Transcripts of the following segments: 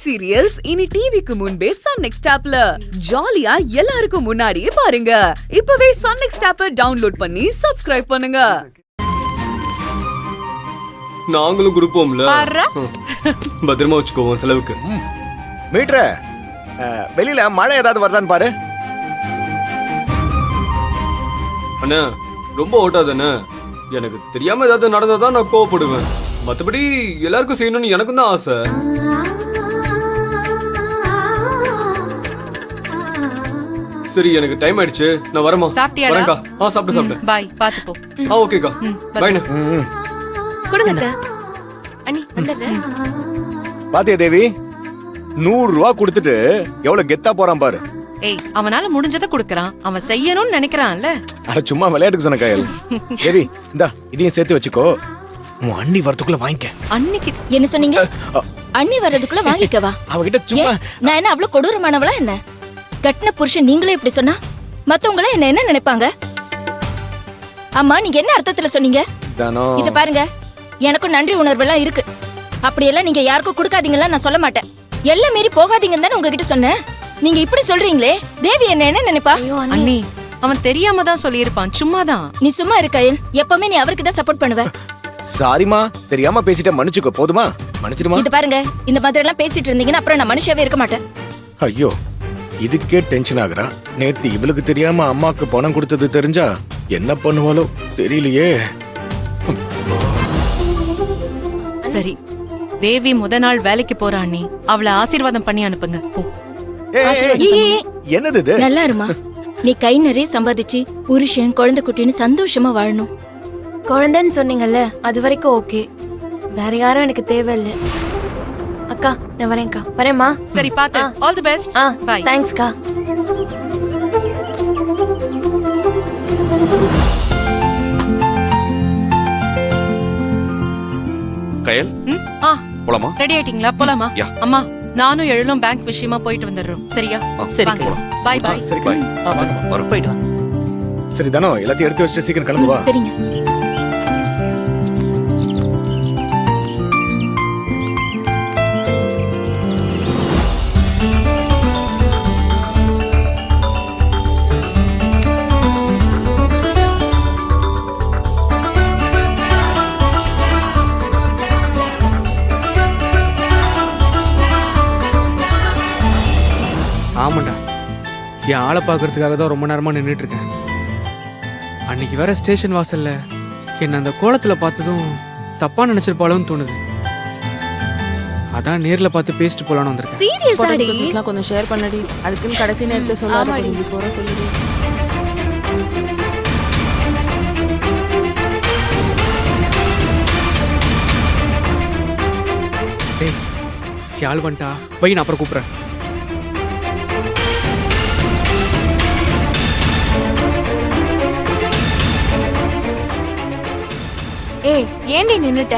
Web serials இனி டிவிக்கு முன்பே சன் நெக்ஸ்ட் ஆப்ல ஜாலியா எல்லாருக்கும் முன்னாடியே பாருங்க. இப்பவே சன் நெக்ஸ்ட் ஆப்பை டவுன்லோட் பண்ணி சப்ஸ்கிரைப் பண்ணுங்க. நாங்களும் கொடுப்போம்ல. பத்திரமா வச்சுக்கோவோம் செலவுக்கு. மீட்ரு, வெளியில மழை ஏதாவது வருதான்னு பாரு. அண்ணா ரொம்ப ஓட்டாதண்ணே. எனக்கு தெரியாம ஏதாவது நடந்தாதான் நான் கோவப்படுவேன். மத்தபடி எல்லாருக்கும் செய்யணும்னு எனக்கும் தான் ஆசை. சரி, எனக்கு டைம் ஆயிடுச்சு, நான் வரமா. சாப்பிட்டியாடா? வரேன்க்கா. சாப்பிட்டேன். பை, பாத்து போ. ஓகேக்கா, பைண்ணே. கொடுங்க அண்ணி, வந்துடுறேன். பாத்தியா தேவி, 100 ரூபா கொடுத்துட்டு எவ்வளவு கெத்தா போறான் பாரு. ஏய், அவனால முடிஞ்சதை கொடுக்கறான். அவன் செய்யணும்னு நினைக்கிறான்ல. அட சும்மா விளையாட்டுக்கு சொன்ன கையல். தேவி, இந்தா இதையும் சேர்த்து வச்சுக்கோ. உன் அண்ணி வரதுக்குள்ள வாங்கிக்க. அன்னைக்கு என்ன சொன்னீங்க? அண்ணி வர்றதுக்குள்ள வாங்கிக்கவா? அவகிட்ட சும்மா. நான் என்ன அவ்வளவு கொடூரமானவளா என்ன? கட்டின புருஷன் நீங்களே இப்படி சொன்னா மத்தவங்கள என்ன நினைப்பாங்க? அம்மா, நீங்க என்ன அர்த்தத்துல சொன்னீங்க? இத பாருங்க, எனக்கும் நன்றி உணர்வு எல்லாம் இருக்கு. அப்படியெல்லாம் நீங்க யாருக்கும் கொடுக்காதீங்களா நான் சொல்ல மாட்டேன். எல்லாம் மீறி போகாதீங்கன்னு தானே உங்ககிட்ட சொன்னேன். நீங்க இப்படி சொல்றீங்களே, தேவி என்ன நினைப்பா? அண்ணி, அவன் தெரியாம தான் சொல்லியிருப்பான், சும்மாதான். நீ சும்மா இரு கையல். எப்பவுமே நீ அவருக்கு தான் சப்போர்ட் பண்ணுவ. சாரிமா, தெரியாம பேசிட்ட, மன்னிச்சுக்கோ. போதுமா? மன்னிச்சிடுமா. இது பாருங்க, இந்த மாதிரி எல்லாம் பேசிட்டு இருந்தீங்கன்னா அப்புறம் நான் மனுஷாவே இருக்க மாட்டேன். ஐயோ, இதுக்கே டென்ஷன் ஆகுறா. நேத்து இவளுக்கு தெரியாம அம்மாக்கு பணம் கொடுத்தது தெரிஞ்சா என்ன பண்ணுவாளோ தெரியலையே. சரி, தேவி முத நாள் வேலைக்கு போறா அண்ணி. அவளை ஆசீர்வாதம் பண்ணி அனுப்புங்க. போ. என்னது இது? நல்லா இருமா. நீ கை நிறைய சம்பாதிச்சு புருஷன் குழந்தை குட்டின்னு சந்தோஷமா வாழணும். குழந்தைன்னு சொன்னீங்கல்ல, அது வரைக்கும் ஓகே. வேற யாரும் எனக்கு தேவையில்லை. அக்கா, நான் வரேன்க்கா. வரேம்மா. சரி, பாத்து. All the best. பை. தேங்க்ஸ்க்கா. கயல், போலாமா? ரெடி ஆயிட்டீங்களா? போலாமா? அம்மா, நானும் எழுலும் பேங்க் விஷயமா போயிட்டு வந்துடுறோம். சரியா? சரி, பை பை. சரி, பாய். போயிடு வா. சரி தானோ, எல்லாத்தையும் எடுத்து வச்சுட்டு சீக்கிரம் கிளம்பு. வா. சரிங்க. ஆமாண்டா, என் ஆளை பார்க்கறதுக்காக தான் ரொம்ப நேரமா நின்றுட்டு இருக்கேன். அன்னைக்கு வேற ஸ்டேஷன் வாசல்ல என்ன அந்த கோலத்துல பார்த்ததும் தப்பா நினைச்சிருப்பாளோன்னு தோணுது. அதான் நேர்ல பார்த்து பேசிட்டு போலான்னு வந்திருக்கேன். சீரியஸா கொஞ்சம் ஷேர் பண்ணடி. அதுக்குன்னு கடைசி நேரத்துல சொல்லாத, பிஃபோரா சொல்லுடி. டேய், யாழ் வந்துட்டா பை, நான் அப்புறம் கூப்பிடுறேன். ஏய், ஏண்டி நின்னுட்ட?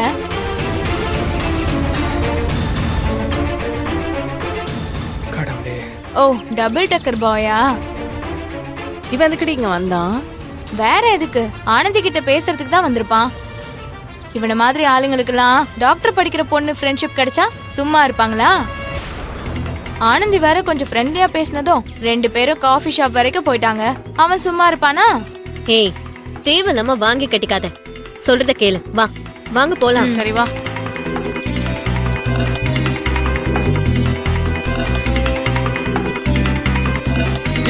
கடவுளே. ஓ, டபுள் டக்கர் பாயா? இவன் எதுக்குடி இங்க வந்தான்? வேற எதுக்கு? ஆனந்தி கிட்ட பேசுறதுக்கு தான் வந்திருப்பான். இவன மாதிரி ஆளுங்களுக்கெல்லாம் டாக்டர் படிக்கிற பொண்ணு ஃப்ரெண்ட்ஷிப் கிடைச்சா சும்மா இருப்பாங்களா? ஆனந்தி வேற கொஞ்சம் ஃப்ரெண்ட்லியா பேசினதும் 2 பேரும் காஃபி ஷாப் வரைக்கும் போயிட்டாங்க. அவன் சும்மா இருப்பானா? ஏய், தேவையில்லாம வாங்கி கட்டிக்காத. சொல்றத கேளு. வா, வாங்க போலாம். சரி, வா.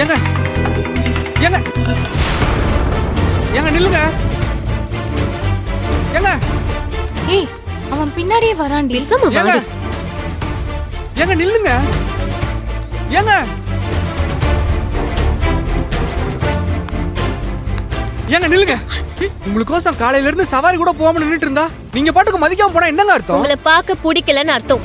ஏங்க ஏங்க ஏங்க நில்லுங்க. ஏங்க ஏய், அவன் பின்னாடியே வரான்டி. பேசாம ஏங்க வாடி. ஏங்க நில்லுங்க. ஏங்க ஏங்க நில்லுங்க. உங்களுக்கோசம் காலையில இருந்து சவாரி கூட போகாம நின்னுட்டு இருந்தா நீங்க பாட்டுக்கு மதிக்காம போனா என்னங்க அர்த்தம்? உங்களை பார்க்க பிடிக்கலன்னு அர்த்தம்.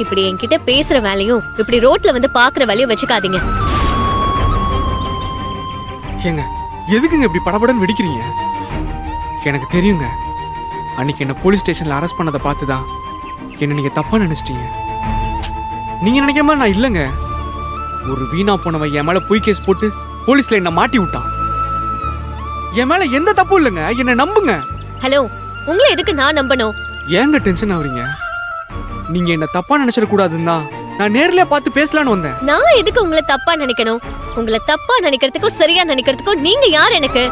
இப்படி என்கிட்ட பேசுற வேலையும் இப்படி ரோட்ல வந்து பாக்குற வேலையும் வச்சுக்காதீங்க. ஏங்க எதுக்குங்க இப்படி படபடன்னு வெடிக்கிறீங்க? எனக்கு தெரியுங்க, அன்னைக்கு என்ன போலீஸ் ஸ்டேஷன்ல அரெஸ்ட் பண்ணதை பார்த்துதான் என்ன நீங்க தப்பா நினைச்சிட்டீங்க. நீங்க நினைக்கிற மாதிரி நான் இல்லைங்க. ஒரு வீணா போனவன் என் மேல பொய் கேஸ் போட்டு போலீஸ்ல என்ன மாட்டி விட்டான். என் மேல எந்த தப்பும் இல்லைங்க, என்ன நம்புங்க. ஹலோ, உங்களை எதுக்கு நான் நம்பணும்? ஏங்க டென்ஷன் ஆவறீங்க? நீங்க என்ன தப்பா நினைச்சிட கூடாதுன்னா நான் நேர்ல பார்த்து பேசலாம்னு வந்தேன். நான் எதுக்கு உங்களை தப்பா நினைக்கணும்? உங்களை தப்பா நினைக்கிறதுக்கும் சரியா நினைக்கிறதுக்கும் நீங்க யார் எனக்கு?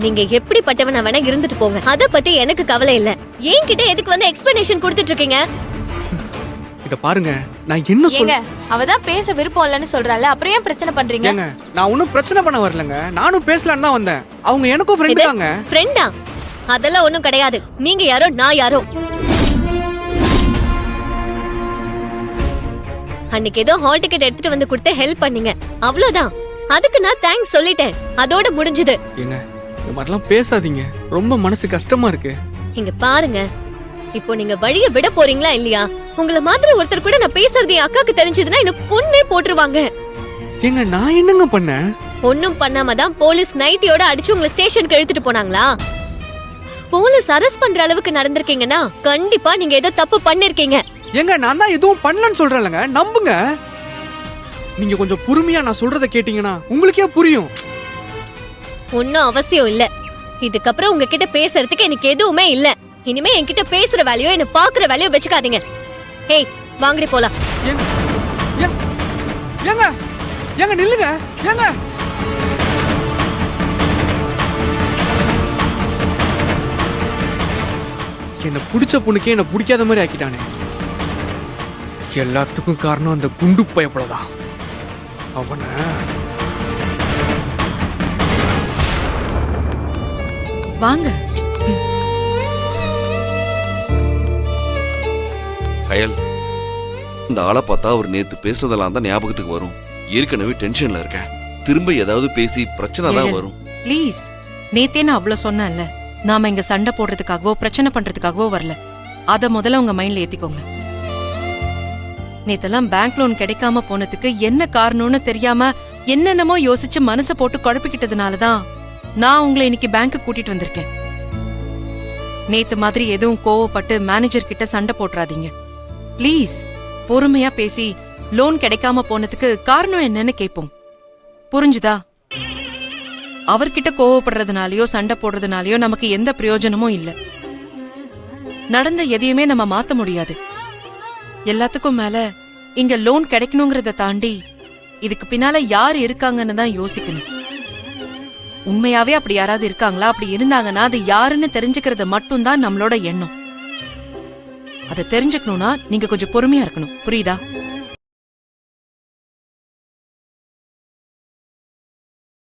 நீங்க எப்படிப்பட்டவனா வேணா இருந்துட்டு போங்க, அத பத்தி எனக்கு கவலை இல்ல. என்கிட்ட எதுக்கு வந்து எக்ஸ்பிளனேஷன் கொடுத்துட்டு இருக்கீங்க? இத பாருங்க, நான் என்ன ஏங்க அவதான் பேச விருப்பம் இல்லைன்னு சொல்றாள், அப்புறம் ஏன் பிரச்சனை பண்றீங்க? ஏங்க நான் ஒன்னும் பிரச்சனை பண்ண வரலங்க, நானும் பேசலான்னு தான் வந்தேன். அவங்க எனக்கும் ஃப்ரெண்ட் தாங்க. ஃப்ரெண்டா? அதெல்லாம் ஒண்ணும் கிடையாது. நீங்க யாரோ நான் யாரோ. அன்னைக்கு ஏதோ ஹால் டிக்கெட் எடுத்துட்டு வந்து கொடுத்து ஹெல்ப் பண்ணீங்க, அவ்வளவுதான். அதுக்கு நான் தேங்க்ஸ் சொல்லிட்டேன், அதோட முடிஞ்சது. ஏங்க இந்த மாதிரிலாம் பேசாதீங்க, ரொம்ப மனசு கஷ்டமா இருக்கு. இங்க பாருங்க, இப்போ நீங்க வழிய விட போறீங்களா இல்லையா? உங்களை மாதிரி ஒருத்தர் கூட நான் பேசுறது என் அக்காக்கு தெரிஞ்சதுன்னா என்ன கொன்னே போட்டுருவாங்க. ஏங்க நான் என்னங்க பண்ணேன்? ஒன்னும் பண்ணாம தான் போலீஸ் நைட்டியோட அடிச்சு உங்களை ஸ்டேஷனுக்கு எடுத்துட்டு போனாங்களா? போலீஸ் அரெஸ்ட் பண்ற அளவுக்கு நடந்திருக்கீங்கன்னா கண்டிப்பா நீங்க ஏதோ தப்பு பண்ணிருக்கீங்க. ஏங்க நான் தான் எதுவும் பண்ணலன்னு சொல்றேன்லங்க, நம்புங்க. நீங்க கொஞ்சம் பொறுமையா நான் சொல்றத கேட்டீங்கன்னா உங்களுக்கே புரியும். ஒன்னும் அவசியம் இல்ல. இதுக்கப்புறம் உங்ககிட்ட பேசுறதுக்கு எனக்கு எதுவுமே இல்ல. இனிமே என்கிட்ட பேசுற வேலையோ என்ன பாக்குற வேலையோ வச்சுக்காதீங்க. ஏய் வாங்கடி போலாம். ஏங்க ஏங்க ஏங்க நில்லுங்க. ஏங்க என்ன பிடிச்ச பொண்ணுக்கே என்ன பிடிக்காத மாதிரி ஆக்கிட்டானே. எல்லாத்துக்கும் காரணம் அந்த குண்டு பயப்படதான். அவன வாங்க. கயல், இந்த ஆளை பார்த்தா அவர் நேத்து பேசுனதெல்லாம் தான் ஞாபகத்துக்கு வரும். ஏற்கனவே டென்ஷன்ல இருக்கேன். திரும்ப ஏதாவது பேசி பிரச்சனை தான் வரும். ப்ளீஸ், நேத்தே நான் அவ்வளவு சொன்னேன்ல, நாம இங்க சண்டை போடுறதுக்காகவோ பிரச்சனை பண்றதுக்காகவோ வரல. அத முதல்ல உங்க மைண்ட்ல ஏத்திக்கோங்க. நேத்தெல்லாம் பேங்க் லோன் கிடைக்காம போனதுக்கு என்ன காரணம்னு தெரியாம என்னென்னமோ யோசிச்சு மனசை போட்டு குழப்பிக்கிட்டதுனாலதான் நான் உங்களை இன்னைக்கு பேங்க்கு கூட்டிட்டு வந்திருக்கேன். நேத்து மாதிரி எதுவும் கோவப்பட்டு மேனேஜர் கிட்ட சண்டை போட்டுறாதீங்க ப்ளீஸ். பொறுமையா பேசி லோன் கிடைக்காம போனதுக்கு காரணம் என்னன்னு கேட்போம். புரிஞ்சுதா? அவர்கிட்ட கோவப்படுறதுனாலயோ சண்டை போடுறதுனாலயோ நமக்கு எந்த பிரயோஜனமும் இல்ல. நடந்த எதையுமே நம்ம மாத்த முடியாது. எல்லாத்துக்கும் மேல இங்க லோன் கிடைக்கணுங்கிறத தாண்டி இதுக்கு பின்னால யார் இருக்காங்கன்னு தான் யோசிக்கணும். உண்மையாவே அப்படி யாராவது இருக்காங்களா? அப்படி இருந்தாங்கன்னா அது யாருன்னு தெரிஞ்சுக்கிறது மட்டும்தான் நம்மளோட எண்ணம். அதை தெரிஞ்சுக்கணும்னா நீங்க கொஞ்சம் பொறுமையா இருக்கணும். புரியுதா?